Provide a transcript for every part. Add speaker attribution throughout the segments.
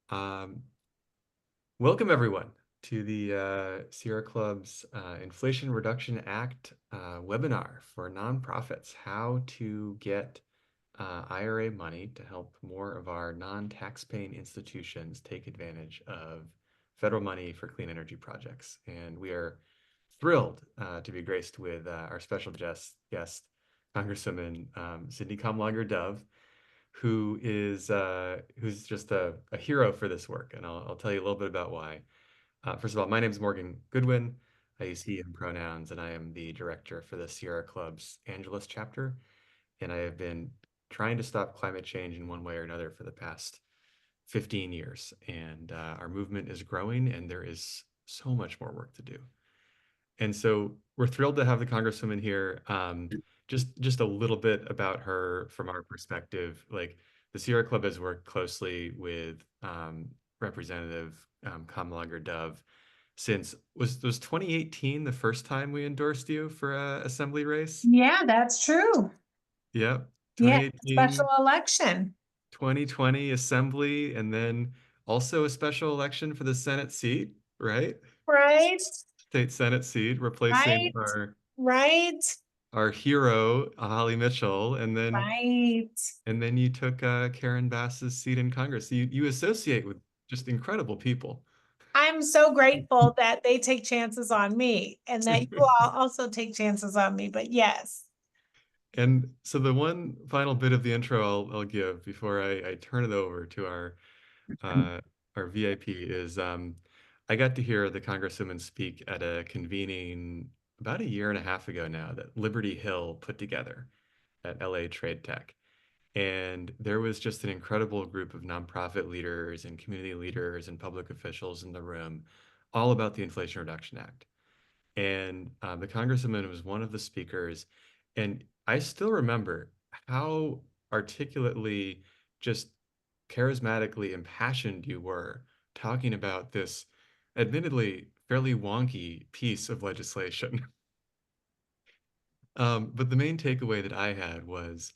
Speaker 1: Um, Welcome everyone to the Sierra Club's Inflation Reduction Act webinar for nonprofits, how to get IRA money to help more of our non-tax-paying institutions take advantage of federal money for clean energy projects. And we are thrilled to be graced with our special guest, Congresswoman Cindy Kamlager-Dove, who's just a hero for this work, and I'll tell you a little bit about why. First of all, my name is Morgan Goodwin. I use he him pronouns, and I am the director for the Sierra Club's Angeles chapter. And I have been trying to stop climate change in one way or another for the past 15 years. And our movement is growing, and there is so much more work to do. And so we're thrilled to have the Congresswoman here. Just a little bit about her from our perspective. Like the Sierra Club has worked closely with Representative Kamlager-Dove since was 2018 the first time we endorsed you for a assembly race?
Speaker 2: Yeah, that's true.
Speaker 1: Yep,
Speaker 2: Yeah, special
Speaker 1: 2018,
Speaker 2: election.
Speaker 1: 2020 assembly, and then also a special election for the Senate seat, right?
Speaker 2: Right,
Speaker 1: State Senate seat, replacing
Speaker 2: right, right,
Speaker 1: our hero, Holly Mitchell,
Speaker 2: right.
Speaker 1: and then you took Karen Bass's seat in Congress. You associate with just incredible people.
Speaker 2: I'm so grateful that they take chances on me and that you all also take chances on me. But yes,
Speaker 1: And so the one final bit of the intro I'll give before I turn it over to uh, our VIP is I got to hear the Congresswoman speak at a convening about a year and a half ago now that Liberty Hill put together at LA Trade Tech. And there was just an incredible group of nonprofit leaders and community leaders and public officials in the room, all about the Inflation Reduction Act. And the Congresswoman was one of the speakers. And I still remember how articulately, just charismatically impassioned you were talking about this admittedly fairly wonky piece of legislation. But the main takeaway that I had was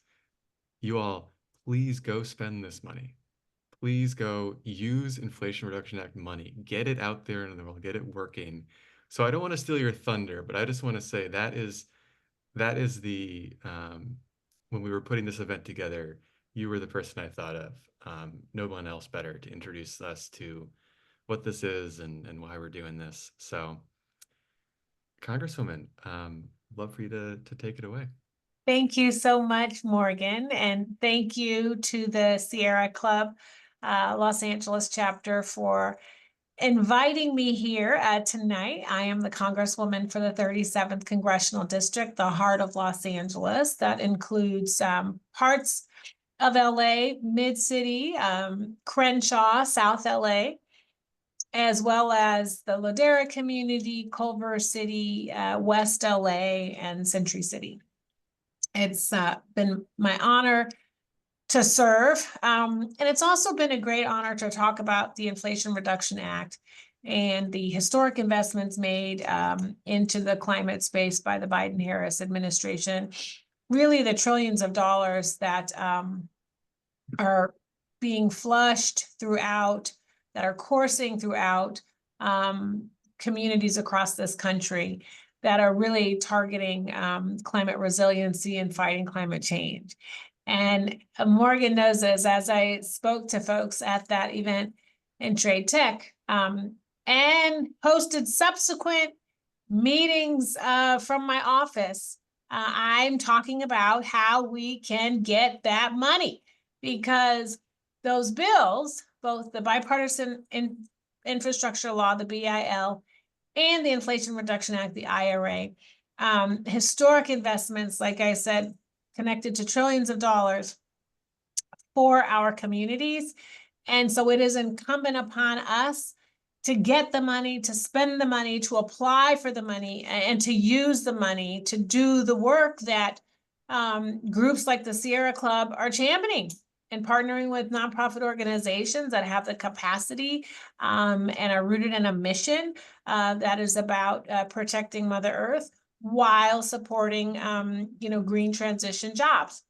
Speaker 1: you all, please go spend this money. Please go use Inflation Reduction Act money. Get it out there in the world, get it working. So I don't want to steal your thunder, but I just want to say that is the when we were putting this event together, you were the person I thought of. No one else better to introduce us to what this is and why we're doing this. So, Congresswoman, love for you to take it away.
Speaker 2: thank you so much, Morgan. And thank you to the Sierra Club Los Angeles chapter for inviting me here tonight. I am the Congresswoman for the 37th Congressional District, the heart of Los Angeles. That includes parts of LA, Mid-City, Crenshaw, South LA, as well as the Ladera community, Culver City, West LA, and Century City. It's been my honor to serve. And it's also been a great honor to talk about the Inflation Reduction Act and the historic investments made into the climate space by the Biden-Harris administration. Really, the trillions of dollars that are being flushed throughout, that are coursing throughout communities across this country that are really targeting climate resiliency and fighting climate change. And Morgan knows this, as I spoke to folks at that event in Trade Tech and hosted subsequent meetings from my office. I'm talking about how we can get that money because those bills, both the bipartisan infrastructure law, the BIL, and the Inflation Reduction Act, the IRA, historic investments, like I said, connected to trillions of dollars for our communities. And so it is incumbent upon us to get the money, to spend the money, to apply for the money, and to use the money to do the work that groups like the Sierra Club are championing and partnering with nonprofit organizations that have the capacity and are rooted in a mission that is about protecting Mother Earth while supporting, green transition jobs.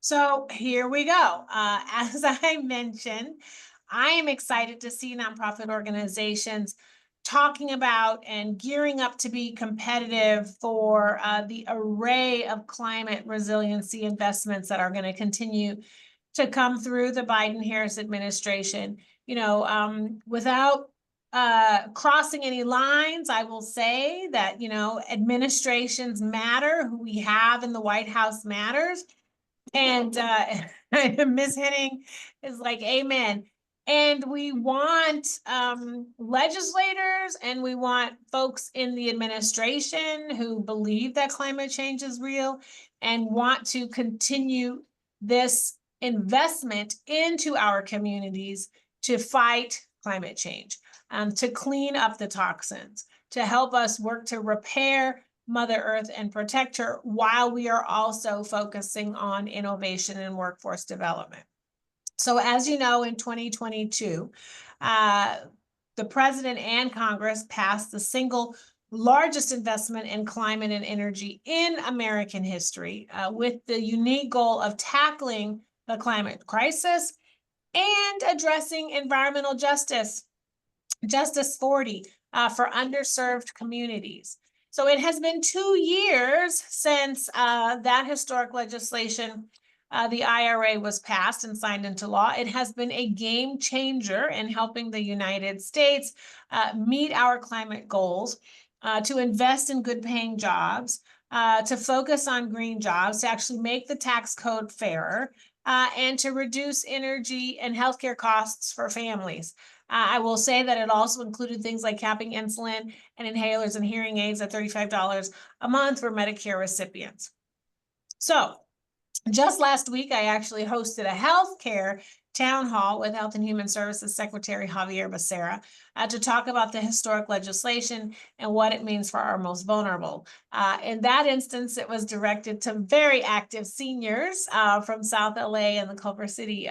Speaker 2: So here we go. As I mentioned, I am excited to see nonprofit organizations talking about and gearing up to be competitive for the array of climate resiliency investments that are going to continue to come through the Biden-Harris administration. Without crossing any lines, I will say that, administrations matter. Who we have in the White House matters. And Ms. Henning is like, amen. And we want legislators and we want folks in the administration who believe that climate change is real and want to continue this investment into our communities to fight climate change, to clean up the toxins, to help us work to repair Mother Earth and protect her, while we are also focusing on innovation and workforce development. So as you know, in 2022, the president and Congress passed the single largest investment in climate and energy in American history, with the unique goal of tackling the climate crisis and addressing environmental justice, Justice 40, for underserved communities. So it has been 2 years since that historic legislation, the IRA, was passed and signed into law. It has been a game changer in helping the United States meet our climate goals, to invest in good paying jobs, to focus on green jobs, to actually make the tax code fairer, and to reduce energy and healthcare costs for families. I will say that it also included things like capping insulin and inhalers and hearing aids at $35 a month for Medicare recipients. So just last week, I actually hosted a healthcare town hall with Health and Human Services Secretary Javier Becerra to talk about the historic legislation and what it means for our most vulnerable. In that instance, it was directed to very active seniors from South LA and the Culver City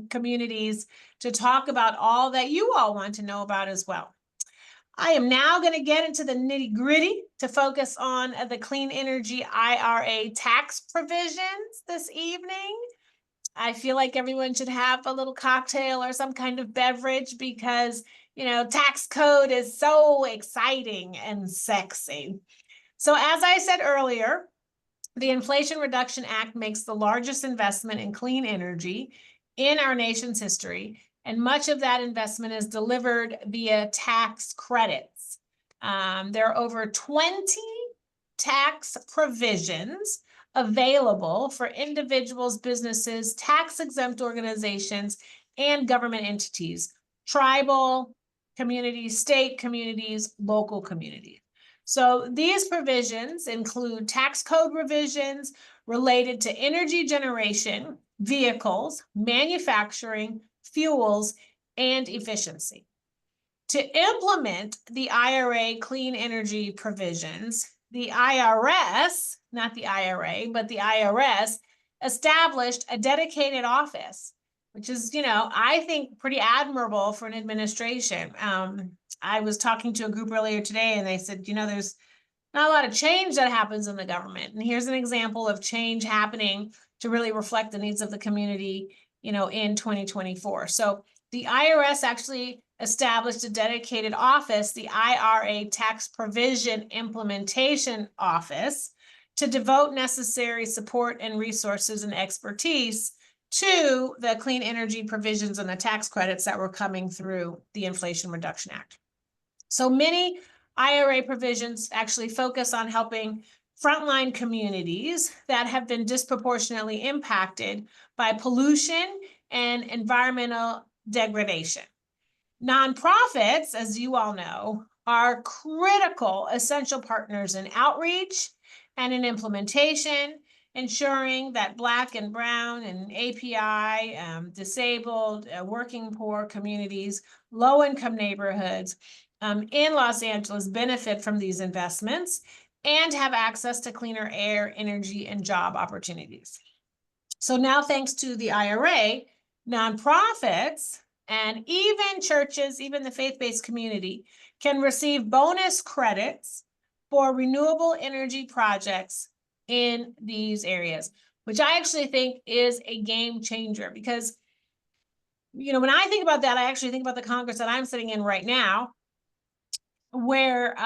Speaker 2: communities to talk about all that you all want to know about as well. I am now going to get into the nitty gritty to focus on the clean energy IRA tax provisions this evening. I feel like everyone should have a little cocktail or some kind of beverage because, tax code is so exciting and sexy. So as I said earlier, the Inflation Reduction Act makes the largest investment in clean energy in our nation's history, and much of that investment is delivered via tax credits. There are over 20 tax provisions available for individuals, businesses, tax-exempt organizations, and government entities, tribal communities, state communities, local communities. So these provisions include tax code revisions related to energy generation, vehicles, manufacturing, fuels, and efficiency. To implement the IRA clean energy provisions, the IRS, not the IRA, but the IRS, established a dedicated office, which is, I think pretty admirable for an administration. I was talking to a group earlier today and they said, there's not a lot of change that happens in the government. And here's an example of change happening to really reflect the needs of the community, in 2024. So the IRS actually established a dedicated office, the IRA Tax Provision Implementation Office, to devote necessary support and resources and expertise to the clean energy provisions and the tax credits that were coming through the Inflation Reduction Act. So many IRA provisions actually focus on helping frontline communities that have been disproportionately impacted by pollution and environmental degradation. Nonprofits, as you all know, are critical, essential partners in outreach and in implementation, ensuring that Black and Brown and API, disabled, working poor communities, low-income neighborhoods in Los Angeles benefit from these investments and have access to cleaner air, energy, and job opportunities. So now, thanks to the IRA, nonprofits and even churches, even the faith-based community, can receive bonus credits for renewable energy projects in these areas, which I actually think is a game changer, because when I think about that, I actually think about the Congress that I'm sitting in right now, where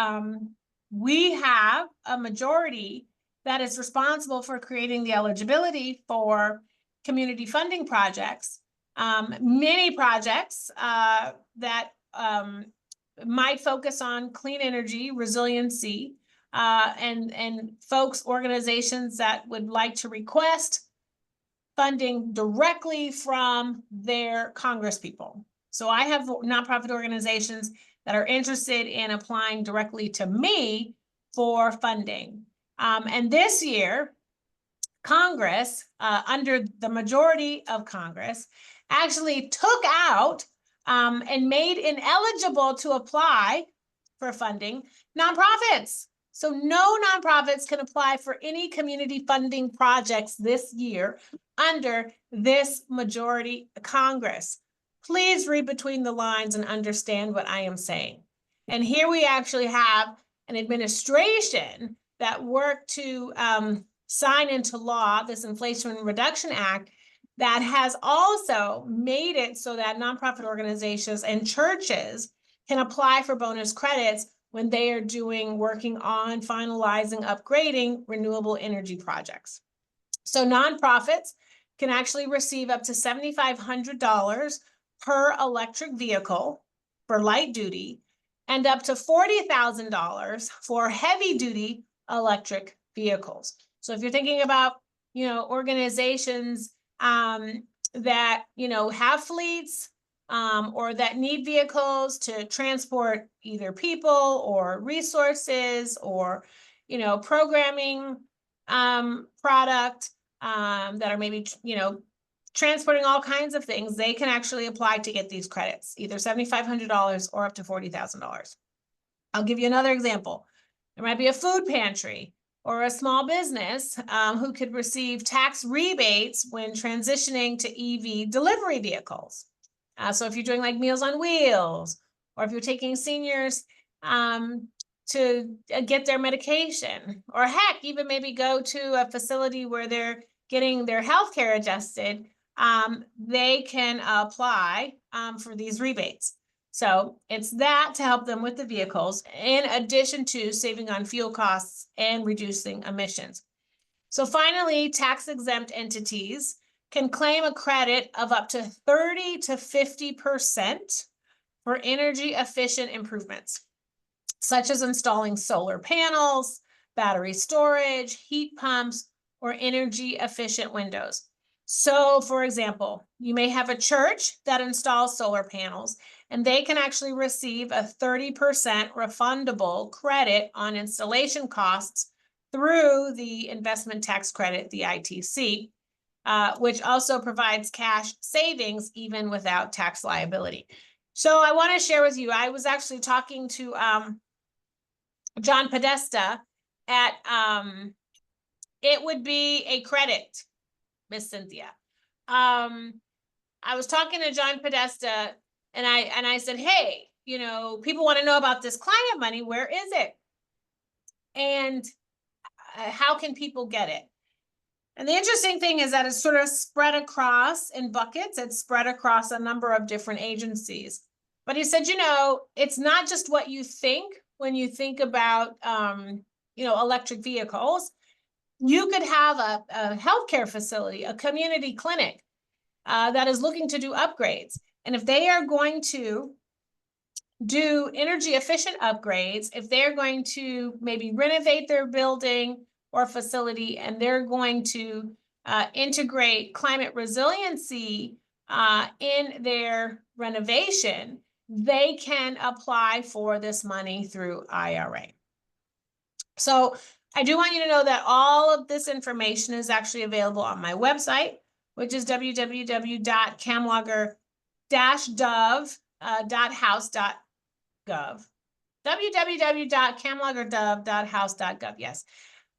Speaker 2: we have a majority that is responsible for creating the eligibility for community funding projects. Many projects that might focus on clean energy, resiliency, and folks, organizations that would like to request funding directly from their congresspeople. So I have nonprofit organizations that are interested in applying directly to me for funding. And this year, Congress, under the majority of Congress, actually took out and made ineligible to apply for funding nonprofits. So no nonprofits can apply for any community funding projects this year under this majority Congress. Please read between the lines and understand what I am saying. And here we actually have an administration that worked to sign into law this Inflation Reduction Act that has also made it so that nonprofit organizations and churches can apply for bonus credits when they are working on finalizing, upgrading renewable energy projects. So nonprofits can actually receive up to $7,500 per electric vehicle for light duty and up to $40,000 for heavy duty electric vehicles. So if you're thinking about, organizations that, have fleets or that need vehicles to transport either people or resources or, programming product that are maybe, transporting all kinds of things, they can actually apply to get these credits, either $7,500 or up to $40,000. I'll give you another example. There might be a food pantry or a small business who could receive tax rebates when transitioning to EV delivery vehicles. So if you're doing like Meals on Wheels, or if you're taking seniors to get their medication, or heck, even maybe go to a facility where they're getting their healthcare adjusted, they can apply for these rebates. So it's that to help them with the vehicles, in addition to saving on fuel costs and reducing emissions. So finally, tax-exempt entities can claim a credit of up to 30 to 50% for energy efficient improvements, such as installing solar panels, battery storage, heat pumps, or energy efficient windows. So for example, you may have a church that installs solar panels, and they can actually receive a 30% refundable credit on installation costs through the investment tax credit, the ITC, which also provides cash savings even without tax liability. So I want to share with you, I was actually talking to John Podesta at It Would Be a Credit, Miss Cynthia. I was talking to John Podesta, and I said, hey, people want to know about this climate money. Where is it? And how can people get it? And the interesting thing is that it's sort of spread across in buckets. It's spread across a number of different agencies. But he said, it's not just what you think when you think about, electric vehicles. You could have a healthcare facility, a community clinic that is looking to do upgrades. And if they are going to do energy efficient upgrades, if they're going to maybe renovate their building or facility, and they're going to integrate climate resiliency in their renovation, they can apply for this money through IRA. So I do want you to know that all of this information is actually available on my website, which is www.kamlager-dove.house.gov. www.kamlager-dove.house.gov. Yes,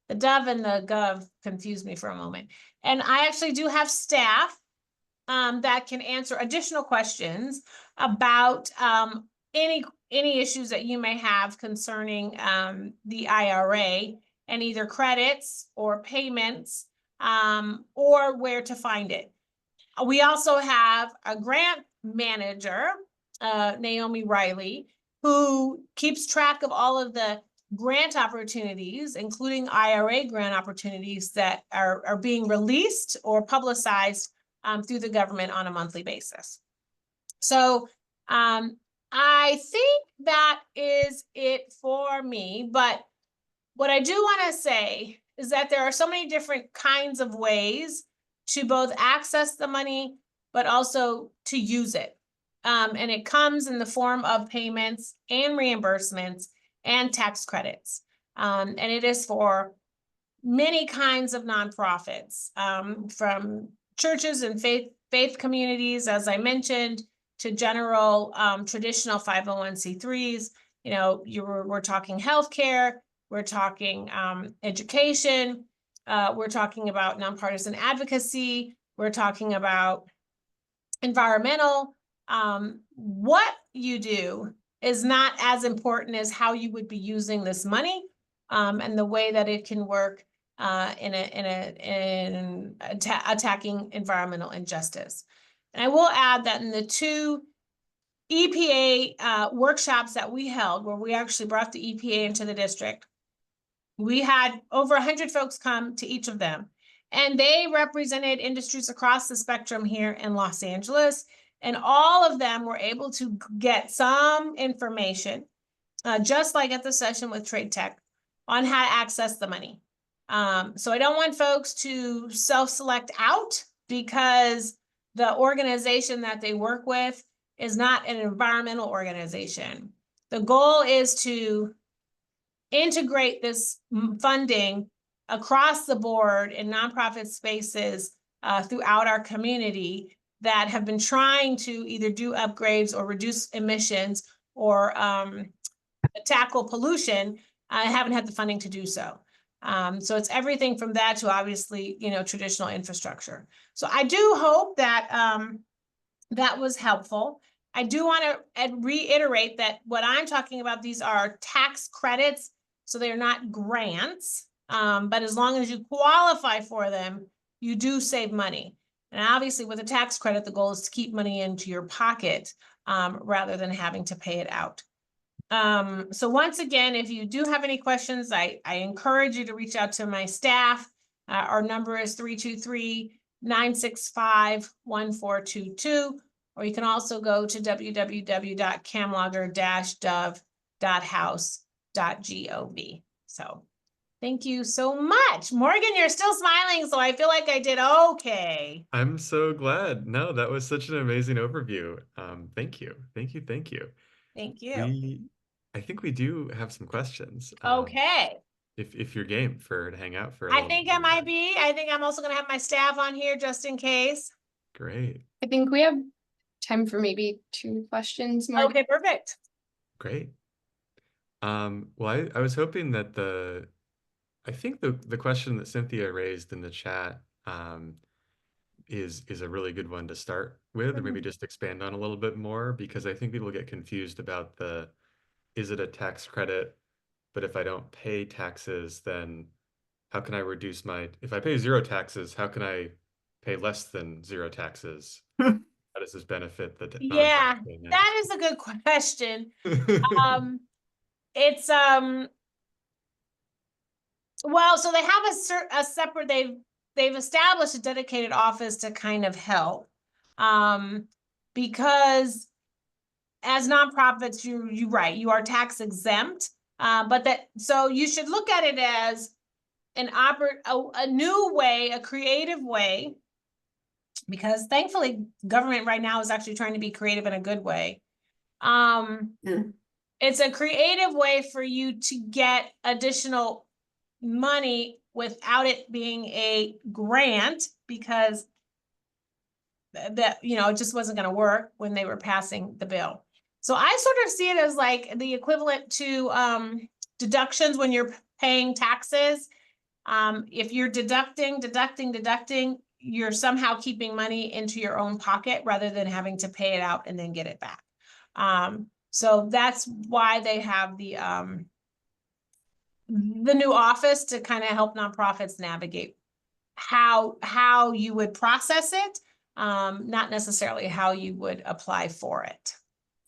Speaker 2: the dove and the gov confused me for a moment. And I actually do have staff that can answer additional questions about any issues that you may have concerning the IRA and either credits or payments or where to find it. We also have a grant manager, Naomi Riley, who keeps track of all of the grant opportunities, including IRA grant opportunities that are being released or publicized through the government on a monthly basis. So I think that is it for me. But what I do want to say is that there are so many different kinds of ways to both access the money, but also to use it. And it comes in the form of payments and reimbursements and tax credits. And it is for many kinds of nonprofits, from churches and faith communities, as I mentioned, to general traditional 501c3s. You know, we're talking healthcare, we're talking education, we're talking about nonpartisan advocacy, we're talking about environmental. What you do is not as important as how you would be using this money, and the way that it can work in attacking environmental injustice. And I will add that in the 2 EPA workshops that we held, where we actually brought the EPA into the district, we had over 100 folks come to each of them, and they represented industries across the spectrum here in Los Angeles. And all of them were able to get some information, just like at the session with Trade Tech, on how to access the money. So I don't want folks to self-select out because the organization that they work with is not an environmental organization. The goal is to integrate this funding across the board in nonprofit spaces throughout our community that have been trying to either do upgrades or reduce emissions or tackle pollution. I haven't had the funding to do so. So it's everything from that to obviously, you know, traditional infrastructure. So I do hope that that was helpful. I do want to reiterate that what I'm talking about, these are tax credits, so they're not grants. But as long as you qualify for them, you do save money. And obviously with a tax credit, the goal is to keep money into your pocket rather than having to pay it out. So once again, if you do have any questions, I encourage you to reach out to my staff. Our number is 323-965-1422, or you can also go to www.kamlager-dove.house.gov. So thank you so much. Morgan, you're still smiling, so I feel like I did okay.
Speaker 1: I'm so glad. No, that was such an amazing overview. Thank you. Thank you. Thank you.
Speaker 2: Thank you.
Speaker 1: I think we do have some questions.
Speaker 2: Okay.
Speaker 1: If you're game to hang out for a
Speaker 2: I
Speaker 1: little bit
Speaker 2: think I
Speaker 1: longer.
Speaker 2: might be. I think I'm also going to have my staff on here just in case.
Speaker 1: Great.
Speaker 3: I think we have time for maybe 2 questions more.
Speaker 2: Okay, perfect.
Speaker 1: Great. Well, I was hoping that I think the question that Cynthia raised in the chat is a really good one to start with, or maybe just expand on a little bit more, because I think people get confused about is it a tax credit? But if I don't pay taxes, then how can I reduce if I pay 0 taxes, how can I pay less than 0 taxes? How does this benefit the
Speaker 2: Yeah,
Speaker 1: nonprofit payment?
Speaker 2: that is a good question. It's well, so they have a separate, they've established a dedicated office to kind of help, because as nonprofits, you're right, you are tax exempt, but so you should look at it as a new way, a creative way, because thankfully government right now is actually trying to be creative in a good way. It's a creative way for you to get additional money without it being a grant, because that, you know, it just wasn't going to work when they were passing the bill. So I sort of see it as like the equivalent to deductions when you're paying taxes. If you're deducting, you're somehow keeping money into your own pocket rather than having to pay it out and then get it back. So that's why they have the new office to kind of help nonprofits navigate how you would process it. not necessarily how you would apply for it.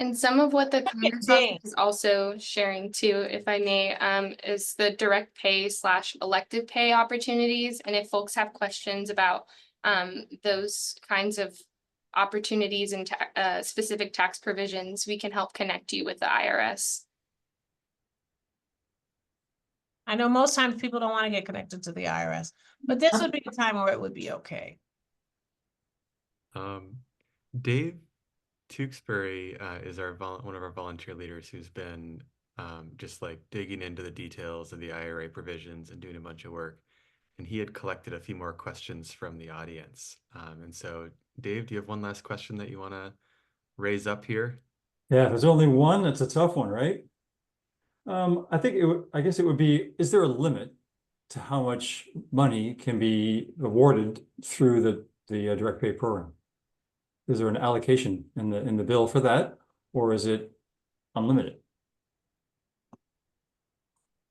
Speaker 3: And some of what the Congress
Speaker 2: Dang.
Speaker 3: office is also sharing too, if I may, is the direct pay / elective pay opportunities. And if folks have questions about those kinds of opportunities and specific tax provisions, we can help connect you with the IRS.
Speaker 2: I know most times people don't want to get connected to the IRS, but this would be a time where it would be okay.
Speaker 1: Dave Tewksbury is one of our volunteer leaders who's been just like digging into the details of the IRA provisions and doing a bunch of work. And he had collected a few more questions from the audience. And so, Dave, do you have one last question that you want to raise up here?
Speaker 4: Yeah, there's only one. That's a tough one, right? I guess it would be, is there a limit to how much money can be awarded through the direct pay program? Is there an allocation in the bill for that, or is it unlimited?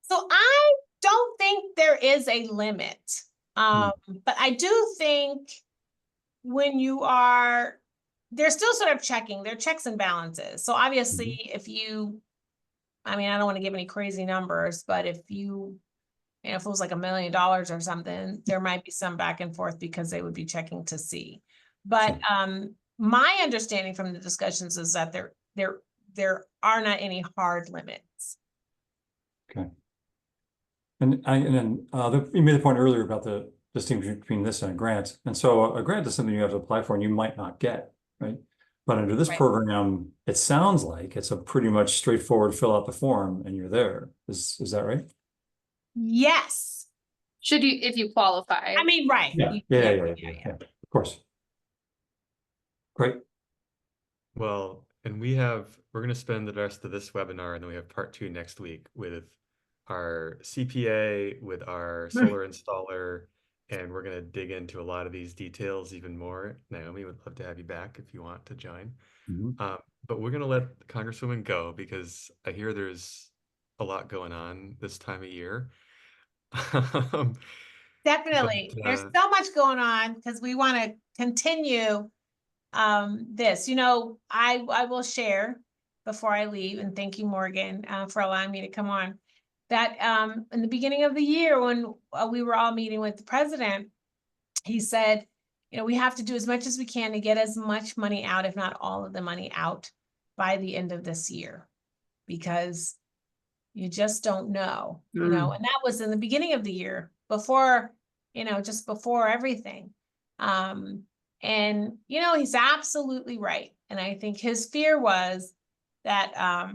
Speaker 2: So I don't think there is a limit. But I do think when you are, they're still sort of checking, they're checks and balances. So obviously if you, I mean, I don't want to give any crazy numbers, but if you know, if it was like $1 million or something, there might be some back and forth because they would be checking to see. But my understanding from the discussions is that there are not any hard limits.
Speaker 4: Okay. And then you made the point earlier about the distinction between this and a grant. And so a grant is something you have to apply for and you might not get, right? But under this program, it sounds like it's a pretty much straightforward, fill out the form and you're there. Is that right?
Speaker 2: Yes.
Speaker 3: Should you, if you qualify.
Speaker 2: I mean, right.
Speaker 4: Yeah, of course. Great.
Speaker 1: Well, and we're going to spend the rest of this webinar, and then we have part 2 next week with our CPA, with our solar installer, and we're going to dig into a lot of these details even more. Naomi, would love to have you back if you want to join. But we're going to let Congresswoman go because I hear there's a lot going on this time of year.
Speaker 2: Definitely. There's so much going on because we want to continue this. You know, I will share before I leave, and thank you, Morgan, for allowing me to come on, that in the beginning of the year when we were all meeting with the president, he said, you know, we have to do as much as we can to get as much money out, if not all of the money out, by the end of this year, because you just don't know, you know, and that was in the beginning of the year before, you know, just before everything. And, you know, he's absolutely right. And I think his fear was that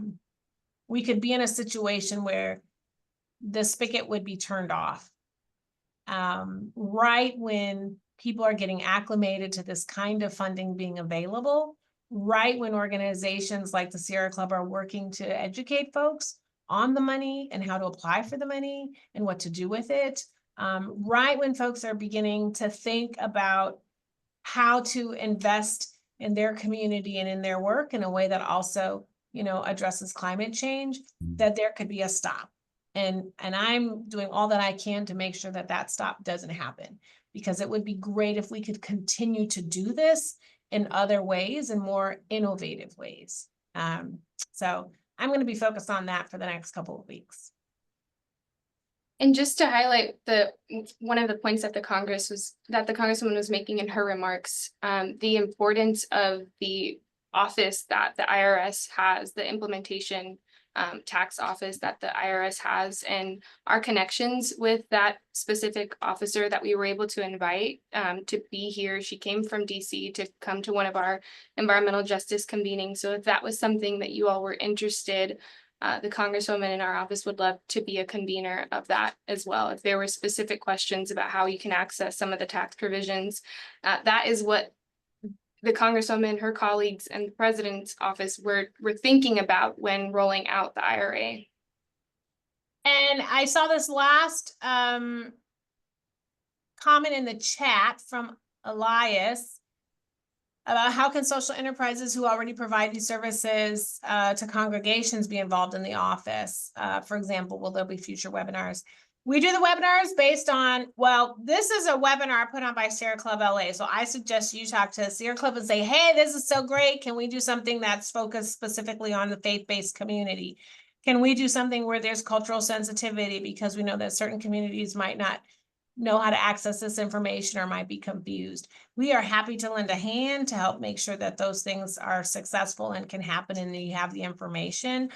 Speaker 2: we could be in a situation where the spigot would be turned off right when people are getting acclimated to this kind of funding being available, right when organizations like the Sierra Club are working to educate folks on the money and how to apply for the money and what to do with it, right when folks are beginning to think about how to invest in their community and in their work in a way that also, you know, addresses climate change, that there could be a stop. And I'm doing all that I can to make sure that that stop doesn't happen, because it would be great if we could continue to do this in other ways and more innovative ways. So I'm going to be focused on that for the next couple of weeks.
Speaker 3: And just to highlight one of the points that the Congresswoman was making in her remarks, the importance of the office that the IRS has, the implementation tax office that the IRS has, and our connections with that specific officer that we were able to invite to be here. She came from DC to come to one of our environmental justice convenings. So if that was something that you all were interested, the Congresswoman in our office would love to be a convener of that as well. If there were specific questions about how you can access some of the tax provisions, that is what the Congresswoman, her colleagues, and the President's office were thinking about when rolling out the IRA.
Speaker 2: And I saw this last comment in the chat from Elias about how can social enterprises who already provide these services to congregations be involved in the office? For example, will there be future webinars? We do the webinars based on, well, this is a webinar put on by Sierra Club LA. So I suggest you talk to Sierra Club and say, hey, this is so great. Can we do something that's focused specifically on the faith-based community? Can we do something where there's cultural sensitivity, because we know that certain communities might not know how to access this information or might be confused? We are happy to lend a hand to help make sure that those things are successful and can happen and you have the information.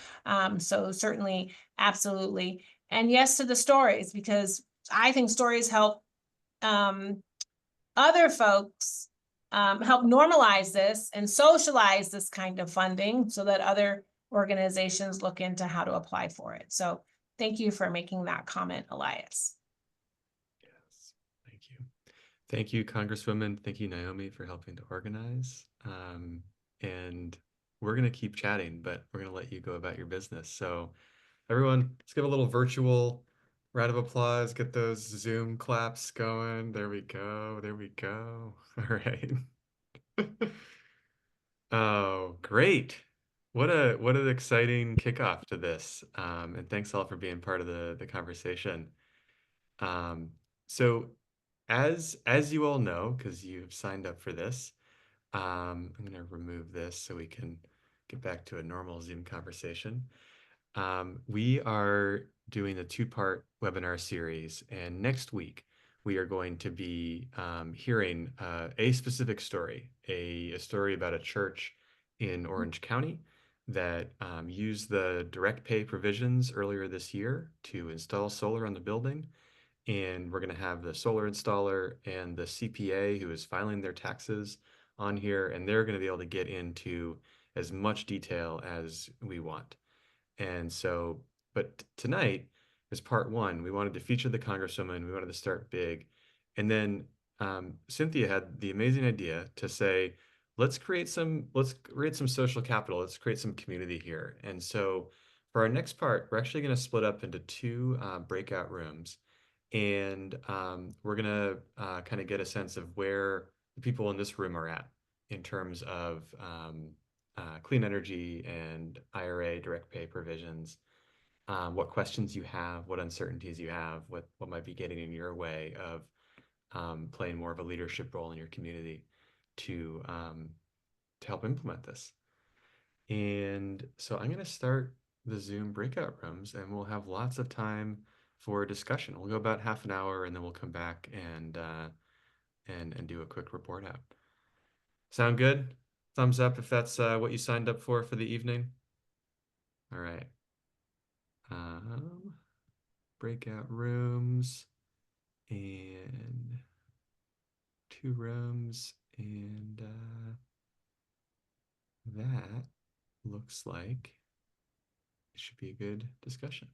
Speaker 2: So certainly, absolutely. And yes to the stories, because I think stories help other folks help normalize this and socialize this kind of funding so that other organizations look into how to apply for it. So thank you for making that comment, Elias.
Speaker 1: Yes, thank you. Thank you, Congresswoman. Thank you, Naomi, for helping to organize. And we're going to keep chatting, but we're going to let you go about your business. So everyone, let's give a little virtual round of applause. Get those Zoom claps going. There we go. There we go. All right. Oh, great. What an exciting kickoff to this. And thanks all for being part of the conversation. Um, so as you all know, because you've signed up for this, I'm going to remove this so we can get back to a normal Zoom conversation. We are doing a two-part webinar series, and next week we are going to be hearing a specific story, a story about a church in Orange County that used the direct pay provisions earlier this year to install solar on the building. And we're going to have the solar installer and the CPA who is filing their taxes on here, and they're going to be able to get into as much detail as we want. And so, but tonight is part one. We wanted to feature the Congresswoman. We wanted to start big. And then Cynthia had the amazing idea to say, let's create some social capital. Let's create some community here. And so for our next part, we're actually going to split up into two breakout rooms. And we're going to kind of get a sense of where the people in this room are at in terms of clean energy and IRA direct pay provisions, what questions you have, what uncertainties you have, what might be getting in your way of playing more of a leadership role in your community to help implement this. And so I'm going to start the Zoom breakout rooms, and we'll have lots of time for discussion. We'll go about half an hour, and then we'll come back and do a quick report out. Sound good? Thumbs up if that's what you signed up for the evening. All right. Breakout rooms and two rooms, and that looks like it should be a good discussion.